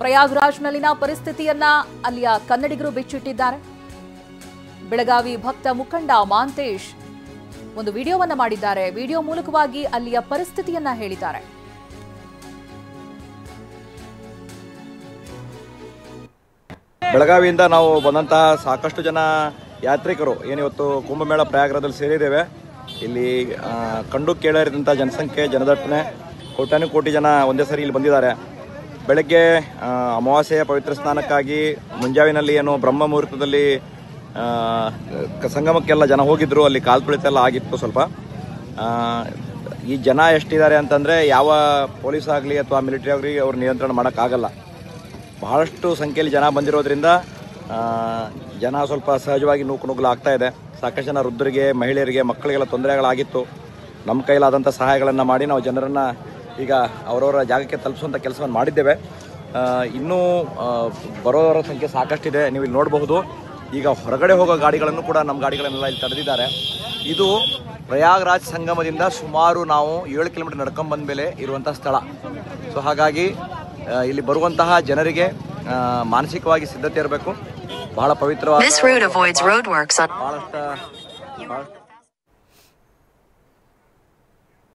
ಪ್ರಯಾಗ್ರಾಜ್ನಲ್ಲಿನ ಪರಿಸ್ಥಿತಿಯನ್ನ ಅಲ್ಲಿಯ ಕನ್ನಡಿಗರು ಬಿಚ್ಚಿಟ್ಟಿದ್ದಾರೆ. ಬೆಳಗಾವಿ ಭಕ್ತ ಮುಖಂಡ ಮಾಂತೇಶ್ ಒಂದು ವಿಡಿಯೋವನ್ನ ಮಾಡಿದ್ದಾರೆ. ವಿಡಿಯೋ ಮೂಲಕವಾಗಿ ಅಲ್ಲಿಯ ಪರಿಸ್ಥಿತಿಯನ್ನ ಹೇಳಿದ್ದಾರೆ. ಬೆಳಗಾವಿಯಿಂದ ನಾವು ಬಂದಂತಹ ಸಾಕಷ್ಟು ಜನ ಯಾತ್ರಿಕರು ಏನಿವತ್ತು ಕುಂಭಮೇಳ ಪ್ರಯಾಗ್ರಾಜದಲ್ಲಿ ಸೇರಿದ್ದೇವೆ. ಇಲ್ಲಿ ಕಂಡು ಕೇಳರಿದಂಥ ಜನಸಂಖ್ಯೆ, ಜನದಟ್ಟಣೆ, ಕೋಟಿ ಜನ ಒಂದೇ ಸರಿ ಇಲ್ಲಿ ಬಂದಿದ್ದಾರೆ. ಬೆಳಗ್ಗೆ ಅಮಾವಾಸ್ಯೆಯ ಪವಿತ್ರ ಸ್ನಾನಕ್ಕಾಗಿ ಮುಂಜಾವಿನಲ್ಲಿ ಏನು ಬ್ರಹ್ಮ ಮುಹೂರ್ತದಲ್ಲಿ ಸಂಗಮಕ್ಕೆಲ್ಲ ಜನ ಹೋಗಿದ್ರು. ಅಲ್ಲಿ ಕಾಲು ತುಳಿತ ಎಲ್ಲ ಆಗಿತ್ತು ಸ್ವಲ್ಪ. ಈ ಜನ ಎಷ್ಟಿದ್ದಾರೆ ಅಂತಂದರೆ ಯಾವ ಪೊಲೀಸ್ ಆಗಲಿ ಅಥವಾ ಮಿಲಿಟರಿ ಆಗಲಿ ಅವ್ರು ನಿಯಂತ್ರಣ ಮಾಡೋಕ್ಕಾಗಲ್ಲ. ಬಹಳಷ್ಟು ಸಂಖ್ಯೆಯಲ್ಲಿ ಜನ ಬಂದಿರೋದ್ರಿಂದ ಜನ ಸ್ವಲ್ಪ ಸಹಜವಾಗಿ ನೂಕುನುಗ್ಗಲಾಗ್ತಾ ಇದೆ. ಸಾಕಷ್ಟು ಜನ ವೃದ್ಧರಿಗೆ, ಮಹಿಳೆಯರಿಗೆ, ಮಕ್ಕಳಿಗೆಲ್ಲ ತೊಂದರೆಗಳಾಗಿತ್ತು. ನಮ್ಮ ಕೈಲಾದಂಥ ಸಹಾಯಗಳನ್ನು ಮಾಡಿ ನಾವು ಜನರನ್ನು ಈಗ ಅವರವರ ಜಾಗಕ್ಕೆ ತಲುಪಿಸುವಂಥ ಕೆಲಸವನ್ನು ಮಾಡಿದ್ದೇವೆ. ಇನ್ನೂ ಬರೋವರ ಸಂಖ್ಯೆ ಸಾಕಷ್ಟಿದೆ. ನೀವು ಇಲ್ಲಿ ನೋಡಬಹುದು. ಈಗ ಹೊರಗಡೆ ಹೋಗೋ ಗಾಡಿಗಳನ್ನು ಕೂಡ ನಮ್ಮ ಗಾಡಿಗಳನ್ನೆಲ್ಲ ಇಲ್ಲಿ ತಡೆದಿದ್ದಾರೆ. ಇದು ಪ್ರಯಾಗ್ರಾಜ್ ಸಂಗಮದಿಂದ ಸುಮಾರು ನಾವು 7 ಕಿಲೋಮೀಟರ್ ನಡ್ಕೊಂಬಂದ ಮೇಲೆ ಇರುವಂಥ ಸ್ಥಳ. ಸೊ ಹಾಗಾಗಿ ಇಲ್ಲಿ ಬರುವಂತಹ ಜನರಿಗೆ ಮಾನಸಿಕವಾಗಿ ಸಿದ್ಧತೆ ಇರಬೇಕು. ಬಹಳ ಪವಿತ್ರವಾದ